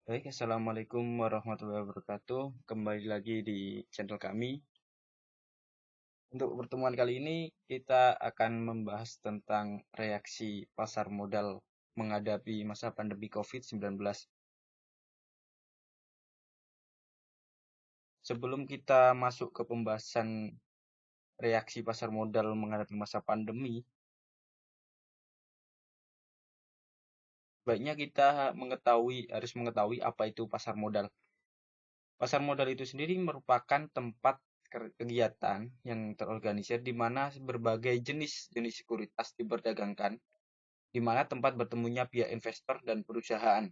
Baik, Assalamualaikum warahmatullahi wabarakatuh. Kembali lagi di channel kami. Untuk pertemuan kali ini, kita akan membahas tentang reaksi pasar modal menghadapi masa pandemi COVID-19. Sebelum kita masuk ke pembahasan reaksi pasar modal menghadapi masa pandemi, baiknya kita harus mengetahui apa itu pasar modal. Pasar modal itu sendiri merupakan tempat kegiatan yang terorganisir di mana berbagai jenis sekuritas diperdagangkan, di mana tempat bertemunya pihak investor dan perusahaan.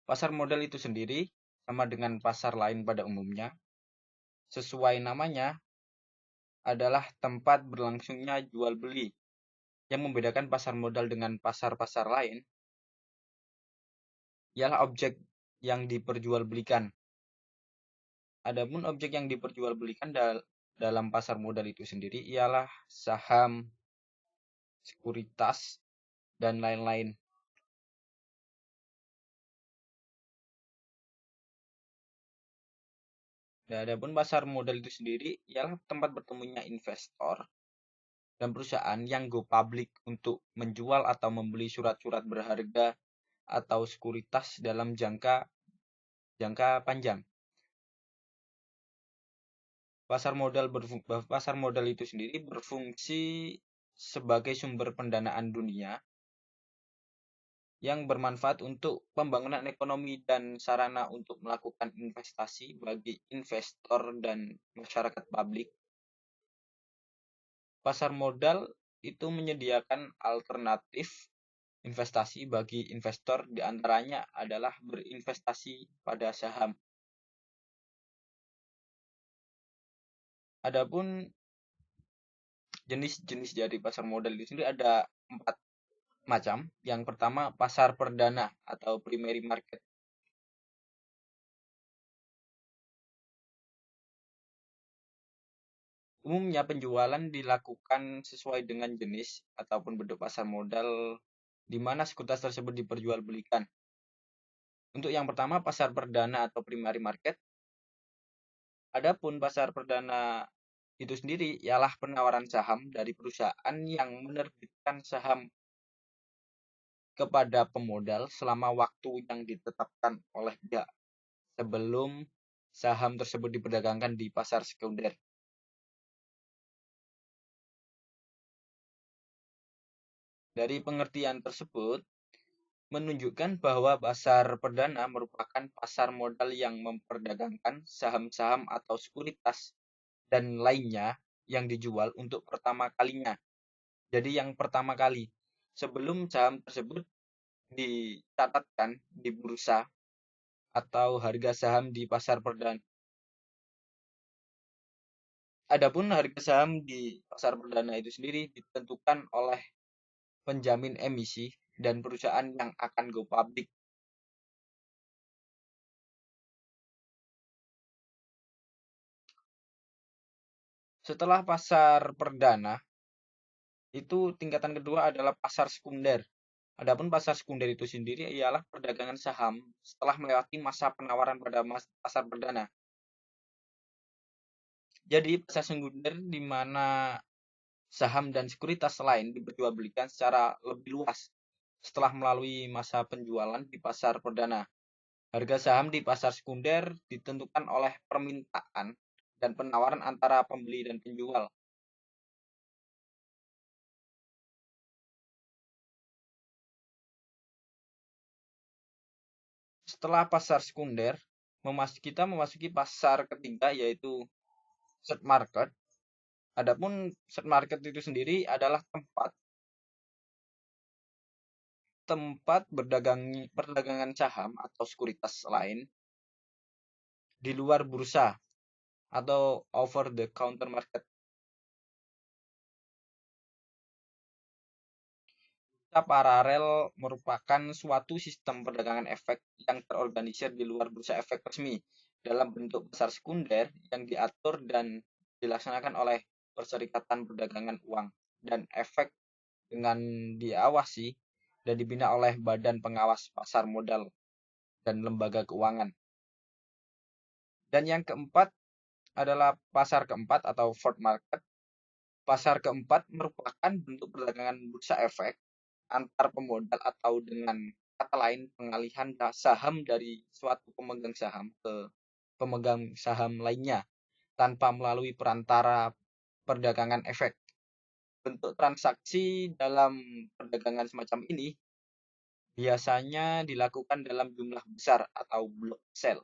Pasar modal itu sendiri sama dengan pasar lain pada umumnya. Sesuai namanya adalah tempat berlangsungnya jual beli. Yang membedakan pasar modal dengan pasar-pasar lain ialah objek yang diperjualbelikan. Adapun objek yang diperjualbelikan dalam pasar modal itu sendiri ialah saham, sekuritas, dan lain-lain. Dan adapun pasar modal itu sendiri ialah tempat bertemunya investor dan perusahaan yang go public untuk menjual atau membeli surat-surat berharga atau sekuritas dalam jangka jangka panjang. Pasar modal itu sendiri berfungsi sebagai sumber pendanaan dunia yang bermanfaat untuk pembangunan ekonomi dan sarana untuk melakukan investasi bagi investor dan masyarakat publik. Pasar modal itu menyediakan alternatif investasi bagi investor, di antaranya adalah berinvestasi pada saham. Adapun jenis-jenis dari pasar modal itu sendiri ada 4 macam. Yang pertama, pasar perdana atau primary market. Umumnya penjualan dilakukan sesuai dengan jenis ataupun bentuk pasar modal di mana sekuritas tersebut diperjualbelikan. Untuk yang pertama, pasar perdana atau primary market. Adapun pasar perdana itu sendiri ialah penawaran saham dari perusahaan yang menerbitkan saham kepada pemodal selama waktu yang ditetapkan oleh pihak sebelum saham tersebut diperdagangkan di pasar sekunder. Dari pengertian tersebut menunjukkan bahwa pasar perdana merupakan pasar modal yang memperdagangkan saham-saham atau sekuritas dan lainnya yang dijual untuk pertama kalinya. Jadi yang pertama kali sebelum saham tersebut dicatatkan di bursa atau harga saham di pasar perdana. Adapun harga saham di pasar perdana itu sendiri ditentukan oleh penjamin emisi dan perusahaan yang akan go public. Setelah pasar perdana, itu tingkatan kedua adalah pasar sekunder. Adapun pasar sekunder itu sendiri ialah perdagangan saham setelah melewati masa penawaran pada pasar perdana. Jadi pasar sekunder di mana saham dan sekuritas lain diperjualbelikan secara lebih luas setelah melalui masa penjualan di pasar perdana. Harga saham di pasar sekunder ditentukan oleh permintaan dan penawaran antara pembeli dan penjual. Setelah pasar sekunder, kita memasuki pasar ketiga yaitu set market. Adapun set market itu sendiri adalah tempat perdagangan saham atau sekuritas lain di luar bursa atau over the counter market. Bursa paralel merupakan suatu sistem perdagangan efek yang terorganisir di luar bursa efek resmi dalam bentuk pasar sekunder yang diatur dan dilaksanakan oleh Perserikatan Perdagangan Uang dan Efek dengan diawasi dan dibina oleh Badan Pengawas Pasar Modal dan lembaga keuangan. Dan yang keempat adalah pasar keempat atau fourth market. Pasar keempat merupakan bentuk perdagangan bursa efek antar pemodal atau dengan kata lain pengalihan saham dari suatu pemegang saham ke pemegang saham lainnya tanpa melalui perantara perdagangan efek. Bentuk transaksi dalam perdagangan semacam ini biasanya dilakukan dalam jumlah besar atau block sale.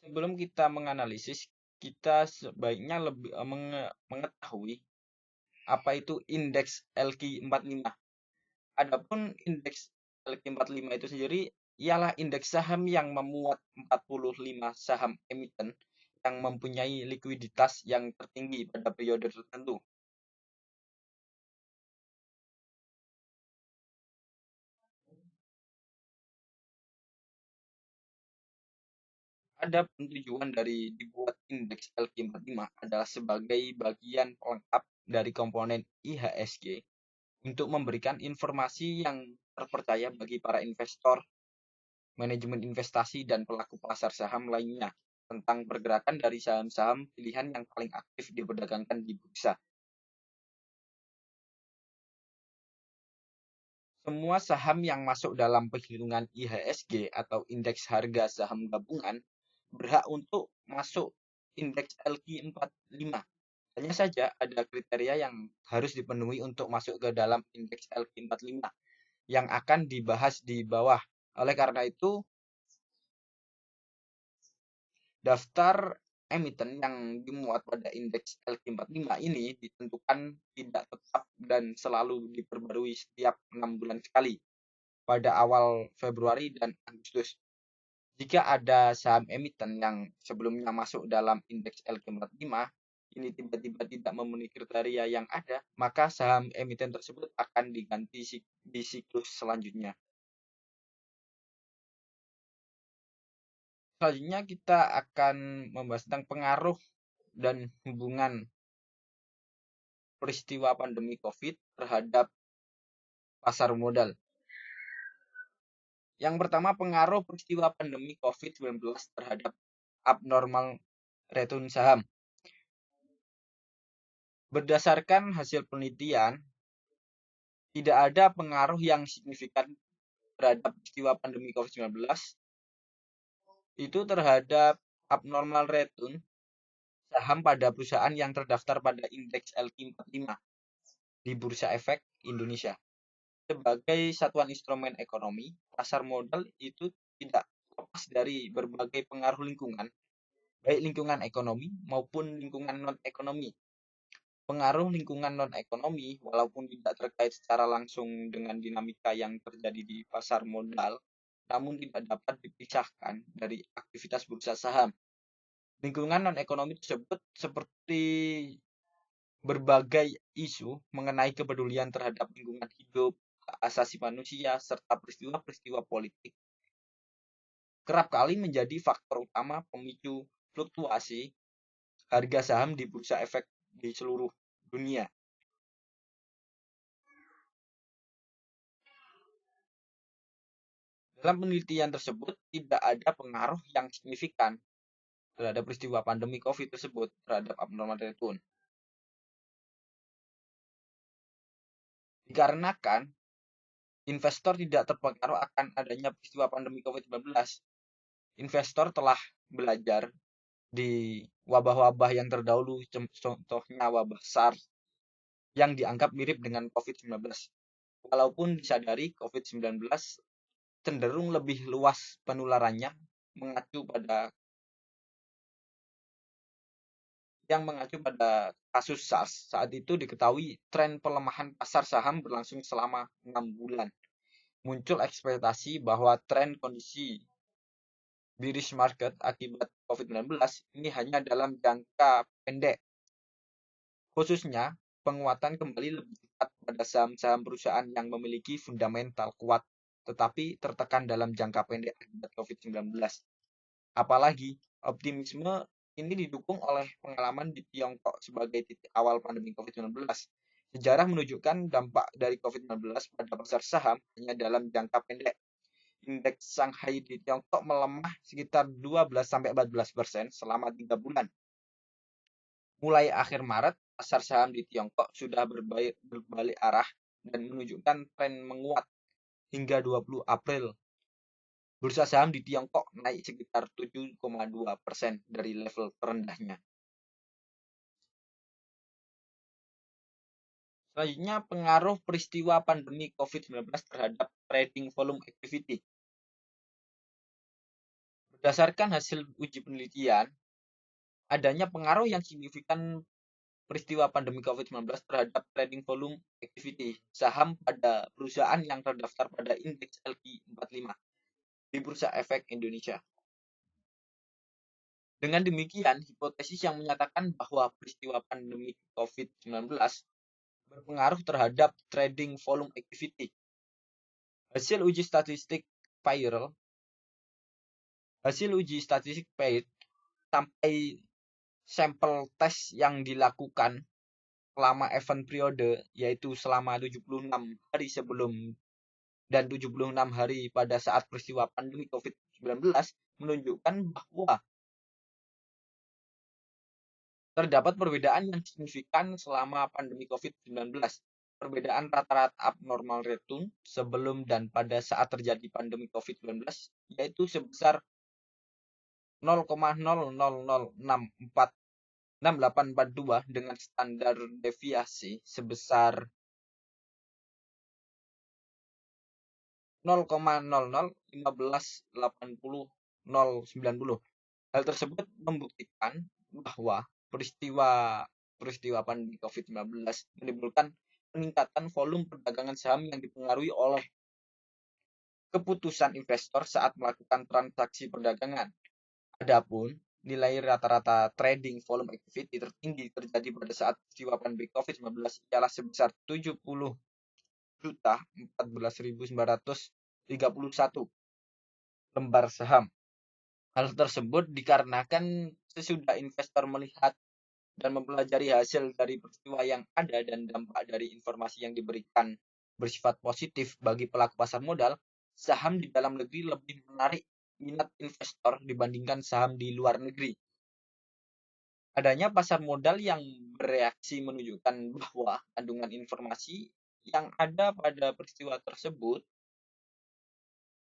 Sebelum kita menganalisis, kita sebaiknya lebih mengetahui apa itu indeks LQ45. Adapun indeks LQ45 itu sendiri ialah indeks saham yang memuat 45 saham emiten yang mempunyai likuiditas yang tertinggi pada periode tertentu. Adapun tujuan dari dibuat indeks LQ45 adalah sebagai bagian pelengkap dari komponen IHSG untuk memberikan informasi yang terpercaya bagi para investor, manajemen investasi, dan pelaku pasar saham lainnya tentang pergerakan dari saham-saham pilihan yang paling aktif diperdagangkan di bursa. Semua saham yang masuk dalam perhitungan IHSG atau indeks harga saham gabungan berhak untuk masuk indeks LQ45. Hanya saja ada kriteria yang harus dipenuhi untuk masuk ke dalam indeks LQ45 yang akan dibahas di bawah. Oleh karena itu, daftar emiten yang dimuat pada indeks LQ45 ini ditentukan tidak tetap dan selalu diperbarui setiap 6 bulan sekali pada awal Februari dan Agustus. Jika ada saham emiten yang sebelumnya masuk dalam indeks LQ45, ini tiba-tiba tidak memenuhi kriteria yang ada, maka saham emiten tersebut akan diganti di siklus selanjutnya. Selanjutnya kita akan membahas tentang pengaruh dan hubungan peristiwa pandemi COVID terhadap pasar modal. Yang pertama, pengaruh peristiwa pandemi COVID-19 terhadap abnormal return saham. Berdasarkan hasil penelitian, tidak ada pengaruh yang signifikan terhadap peristiwa pandemi COVID-19 itu terhadap abnormal return saham pada perusahaan yang terdaftar pada indeks LQ45 di Bursa Efek Indonesia. Sebagai satuan instrumen ekonomi, pasar modal itu tidak lepas dari berbagai pengaruh lingkungan, baik lingkungan ekonomi maupun lingkungan non-ekonomi. Pengaruh lingkungan non-ekonomi, walaupun tidak terkait secara langsung dengan dinamika yang terjadi di pasar modal, namun tidak dapat dipisahkan dari aktivitas bursa saham. Lingkungan non-ekonomi tersebut seperti berbagai isu mengenai kepedulian terhadap lingkungan hidup, hak asasi manusia, serta peristiwa-peristiwa politik kerap kali menjadi faktor utama pemicu fluktuasi harga saham di bursa efek di seluruh dunia. Dalam penelitian tersebut, tidak ada pengaruh yang signifikan terhadap peristiwa pandemi COVID tersebut terhadap abnormal return. Dikarenakan investor tidak terpengaruh akan adanya peristiwa pandemi COVID-19, investor telah belajar di wabah-wabah yang terdahulu, contohnya wabah SARS, yang dianggap mirip dengan COVID-19. Walaupun disadari COVID-19 cenderung lebih luas penularannya mengacu pada kasus SARS. Saat itu diketahui tren pelemahan pasar saham berlangsung selama 6 bulan. Muncul ekspektasi bahwa tren kondisi bearish market akibat COVID-19 ini hanya dalam jangka pendek. Khususnya, penguatan kembali lebih cepat pada saham-saham perusahaan yang memiliki fundamental kuat tetapi tertekan dalam jangka pendek akibat COVID-19. Apalagi Optimisme ini didukung oleh pengalaman di Tiongkok sebagai titik awal pandemi COVID-19. Sejarah menunjukkan dampak dari COVID-19 pada pasar saham hanya dalam jangka pendek. Indeks Shanghai di Tiongkok melemah sekitar 12-14% selama 3 bulan. Mulai akhir Maret, pasar saham di Tiongkok sudah berbalik arah dan menunjukkan tren menguat hingga 20 April. Bursa saham di Tiongkok naik sekitar 7,2% dari level terendahnya. Selanjutnya, pengaruh peristiwa pandemi COVID-19 terhadap trading volume activity. Berdasarkan hasil uji penelitian, adanya pengaruh yang signifikan peristiwa pandemi COVID-19 terhadap trading volume activity saham pada perusahaan yang terdaftar pada indeks LQ45 di Bursa Efek Indonesia. Dengan demikian, hipotesis yang menyatakan bahwa peristiwa pandemi COVID-19 berpengaruh terhadap trading volume activity. Hasil uji statistik Payroll sampai sampel tes yang dilakukan selama event periode, yaitu selama 76 hari sebelum dan 76 hari pada saat peristiwa pandemi COVID-19, menunjukkan bahwa terdapat perbedaan yang signifikan selama pandemi COVID-19. Perbedaan rata-rata abnormal return sebelum dan pada saat terjadi pandemi COVID-19 yaitu sebesar 0,00064842 dengan standar deviasi sebesar 0,0015809090. Hal tersebut membuktikan bahwa peristiwa pandemi COVID-19 menimbulkan peningkatan volume perdagangan saham yang dipengaruhi oleh keputusan investor saat melakukan transaksi perdagangan. Adapun nilai rata-rata trading volume activity tertinggi terjadi pada saat peristiwa pandemi COVID-19 ialah sebesar 70.014.931 lembar saham. Hal tersebut dikarenakan sesudah investor melihat dan mempelajari hasil dari peristiwa yang ada dan dampak dari informasi yang diberikan bersifat positif bagi pelaku pasar modal, saham di dalam negeri lebih menarik minat investor dibandingkan saham di luar negeri. Adanya pasar modal yang bereaksi menunjukkan bahwa kandungan informasi yang ada pada peristiwa tersebut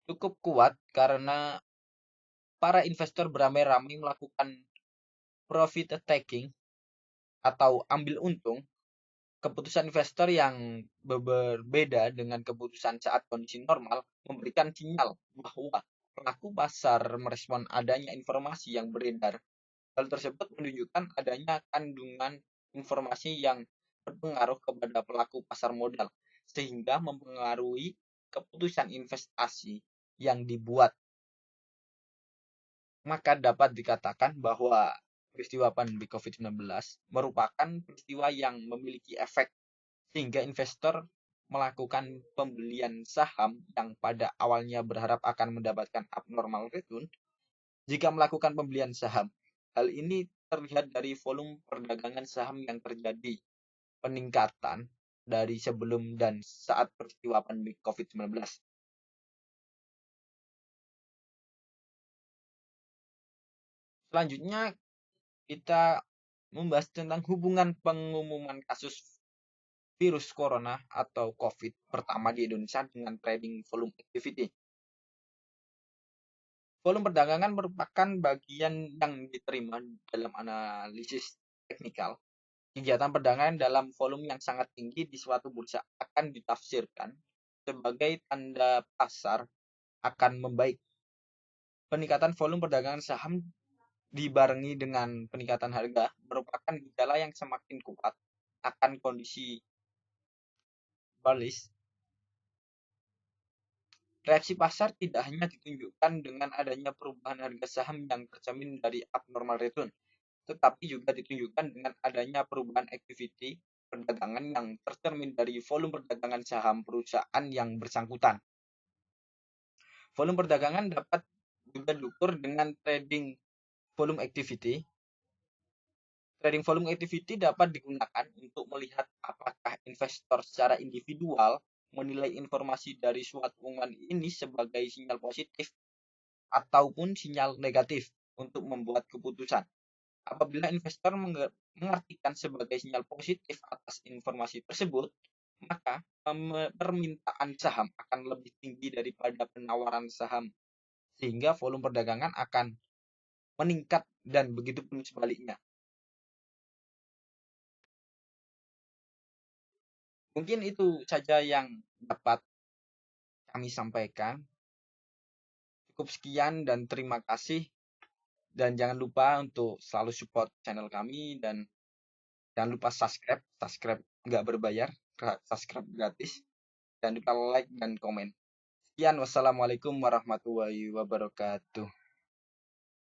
cukup kuat karena para investor beramai-ramai melakukan profit taking atau ambil untung. Keputusan investor yang berbeda dengan keputusan saat kondisi normal memberikan sinyal bahwa pelaku pasar merespon adanya informasi yang beredar. Hal tersebut menunjukkan adanya kandungan informasi yang berpengaruh kepada pelaku pasar modal, sehingga mempengaruhi keputusan investasi yang dibuat. Maka dapat dikatakan bahwa peristiwa pandemi COVID-19 merupakan peristiwa yang memiliki efek sehingga investor melakukan pembelian saham yang pada awalnya berharap akan mendapatkan abnormal return. Jika melakukan pembelian saham, hal ini terlihat dari volume perdagangan saham yang terjadi peningkatan dari sebelum dan saat peristiwa pandemi COVID-19. Selanjutnya, kita membahas tentang hubungan pengumuman kasus virus corona atau COVID pertama di Indonesia dengan trading volume activity. Volume perdagangan merupakan bagian yang diterima dalam analisis teknikal. Kegiatan perdagangan dalam volume yang sangat tinggi di suatu bursa akan ditafsirkan sebagai tanda pasar akan membaik. Peningkatan volume perdagangan saham dibarengi dengan peningkatan harga merupakan gejala yang semakin kuat akan kondisi bullish. Reaksi pasar tidak hanya ditunjukkan dengan adanya perubahan harga saham yang tercermin dari abnormal return, tetapi juga ditunjukkan dengan adanya perubahan activity perdagangan yang tercermin dari volume perdagangan saham perusahaan yang bersangkutan. Volume perdagangan dapat juga diukur dengan trading volume activity. Trading volume activity dapat digunakan untuk melihat apakah investor secara individual menilai informasi dari suatu pengumuman ini sebagai sinyal positif ataupun sinyal negatif untuk membuat keputusan. Apabila investor mengartikan sebagai sinyal positif atas informasi tersebut, maka permintaan saham akan lebih tinggi daripada penawaran saham, sehingga volume perdagangan akan meningkat dan begitu pun sebaliknya. Mungkin itu saja yang dapat kami sampaikan. Cukup sekian dan terima kasih. Dan jangan lupa untuk selalu support channel kami dan jangan lupa subscribe. Subscribe nggak berbayar, subscribe gratis. Jangan lupa like dan komen. Sekian, wassalamualaikum warahmatullahi wabarakatuh.